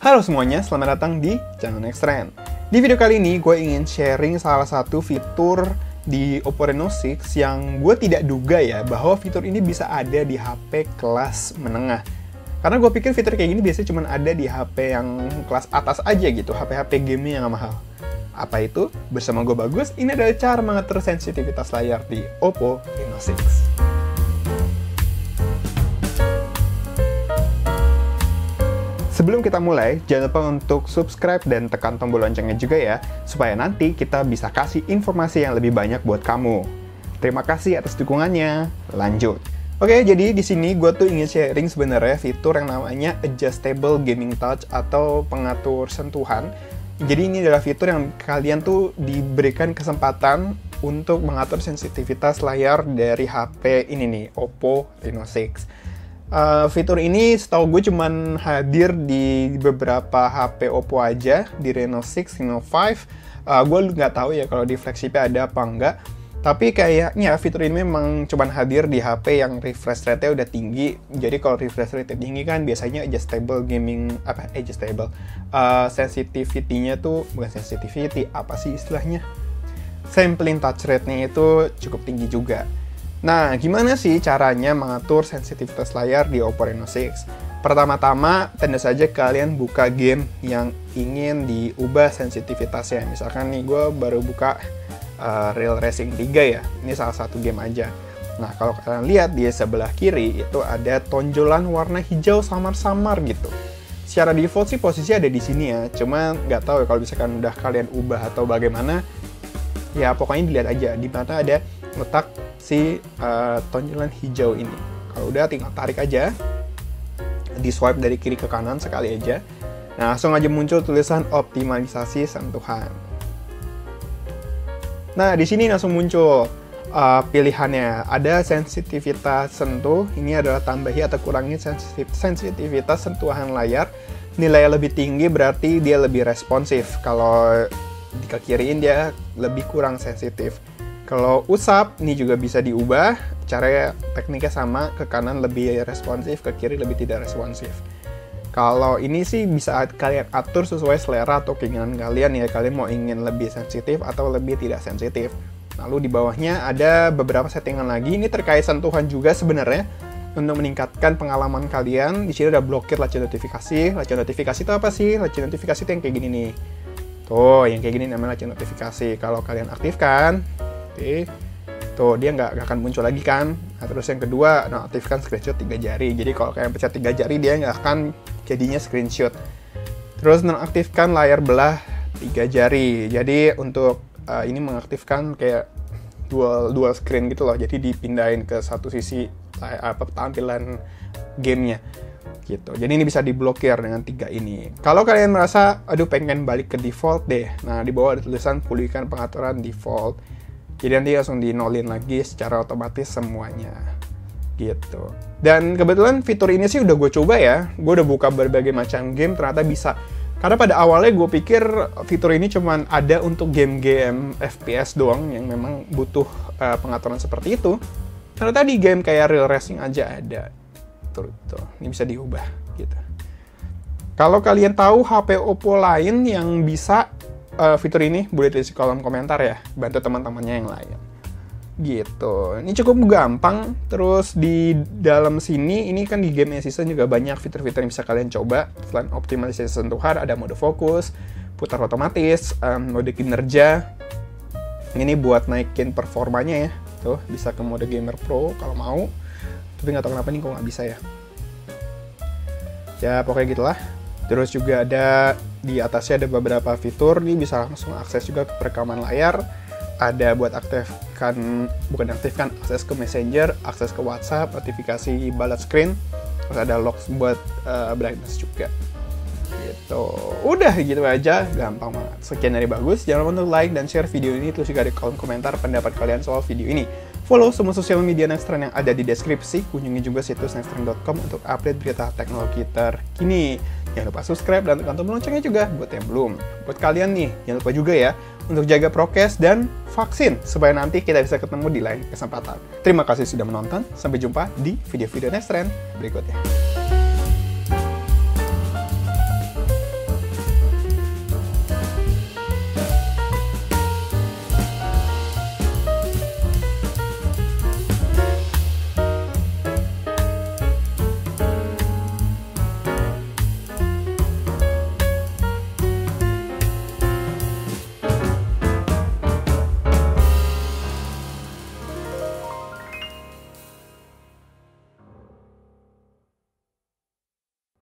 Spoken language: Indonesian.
Halo semuanya, selamat datang di channel Nextrend. Di video kali ini, gue ingin sharing salah satu fitur di Oppo Reno 6 yang gue tidak duga ya, bahwa fitur ini bisa ada di HP kelas menengah. Karena gue pikir fitur kayak gini biasanya cuma ada di HP yang kelas atas aja gitu, HP-HP gaming yang mahal. Apa itu? Bersama gue Bagus, ini adalah cara mengatur sensitivitas layar di Oppo Reno 6. Sebelum kita mulai, jangan lupa untuk subscribe dan tekan tombol loncengnya juga ya, supaya nanti kita bisa kasih informasi yang lebih banyak buat kamu. Terima kasih atas dukungannya. Lanjut. Oke, jadi di sini gue tuh ingin sharing sebenarnya fitur yang namanya Adjustable Gaming Touch atau pengatur sentuhan. Jadi ini adalah fitur yang kalian tuh diberikan kesempatan untuk mengatur sensitivitas layar dari HP ini nih, Oppo Reno 6. Fitur ini setahu gue cuman hadir di beberapa HP Oppo aja, di Reno 6, Reno 5. Gue nggak tahu ya kalau di flagshipnya ada apa enggak. Tapi kayaknya fitur ini memang cuman hadir di HP yang refresh rate-nya udah tinggi. Jadi kalau refresh rate tinggi kan biasanya sensitivity-nya tuh, bukan sensitivity, apa sih istilahnya? Sampling touch rate-nya itu cukup tinggi juga. Nah, gimana sih caranya mengatur sensitivitas layar di Oppo Reno 6? Pertama-tama, tentu saja kalian buka game yang ingin diubah sensitivitasnya. Misalkan nih, gue baru buka Real Racing 3 ya. Ini salah satu game aja. Nah, kalau kalian lihat di sebelah kiri, itu ada tonjolan warna hijau samar-samar gitu. Secara default sih posisi ada di sini ya. Cuma nggak tahu ya kalau misalkan udah kalian ubah atau bagaimana. Ya, pokoknya dilihat aja. Di mana ada letak si tonjolan hijau ini. Kalau udah tinggal tarik aja, di swipe dari kiri ke kanan sekali aja. Nah, langsung aja muncul tulisan optimalisasi sentuhan. Nah, di sini langsung muncul pilihannya. Ada sensitivitas sentuh. Ini adalah tambahi atau kurangi sensitivitas sentuhan layar. Nilai lebih tinggi berarti dia lebih responsif. Kalau dikekiriin dia lebih kurang sensitif. Kalau usap, ini juga bisa diubah. Caranya tekniknya sama, ke kanan lebih responsif, ke kiri lebih tidak responsif. Kalau ini sih bisa kalian atur sesuai selera atau keinginan kalian ya. Kalian mau ingin lebih sensitif atau lebih tidak sensitif. Lalu di bawahnya ada beberapa settingan lagi. Ini terkait sentuhan juga sebenarnya. Untuk meningkatkan pengalaman kalian, di sini udah blokir latch notifikasi. Latch notifikasi itu apa sih? Latch notifikasi itu yang kayak gini nih. Tuh, yang kayak gini namanya latch notifikasi. Kalau kalian aktifkan, oke, tuh dia nggak akan muncul lagi kan. Nah, terus yang kedua, aktifkan screenshot 3 jari. Jadi kalau kalian pencet 3 jari, dia nggak akan jadinya screenshot. Terus nonaktifkan layar belah 3 jari. Jadi untuk ini mengaktifkan kayak dual screen gitu loh. Jadi dipindahin ke satu sisi tampilan gamenya gitu. Jadi ini bisa diblokir dengan 3 ini. Kalau kalian merasa, aduh pengen balik ke default deh. Nah, di bawah ada tulisan pulihkan pengaturan default. Jadi nanti langsung di-nolin lagi secara otomatis semuanya. Gitu. Dan kebetulan fitur ini sih udah gue coba ya. Gue udah buka berbagai macam game, ternyata bisa. Karena pada awalnya gue pikir fitur ini cuma ada untuk game-game FPS doang yang memang butuh pengaturan seperti itu. Ternyata di game kayak Real Racing aja ada. Tuh. Ini bisa diubah gitu. Kalau kalian tahu HP Oppo lain yang bisa fitur ini, boleh tulis di kolom komentar ya, bantu teman-temannya yang lain gitu. Ini cukup gampang. Terus di dalam sini, ini kan di game assistant juga banyak fitur-fitur yang bisa kalian coba. Selain optimalisasi sentuhan, ada mode fokus, putar otomatis, mode kinerja. Ini buat naikin performanya ya. Tuh, bisa ke mode gamer pro kalau mau. Tapi nggak tahu kenapa nih kok nggak bisa ya. Ya, pokoknya gitulah. Terus juga ada di atasnya ada beberapa fitur, nih bisa langsung akses juga ke perekaman layar. Ada buat akses ke Messenger, akses ke WhatsApp, notifikasi bullet screen. Terus ada lock buat brightness juga. Gitu. Udah gitu aja, gampang banget. Sekian dari Bagus, jangan lupa untuk like dan share video ini, terus juga di kolom komentar pendapat kalian soal video ini. Follow semua sosial media Nextrend yang ada di deskripsi. Kunjungi juga situs nextrend.com untuk update berita teknologi terkini. Jangan lupa subscribe dan tekan tombol loncengnya juga buat yang belum. Buat kalian nih, jangan lupa juga ya untuk jaga prokes dan vaksin supaya nanti kita bisa ketemu di lain kesempatan. Terima kasih sudah menonton. Sampai jumpa di video-video Nextrend berikutnya.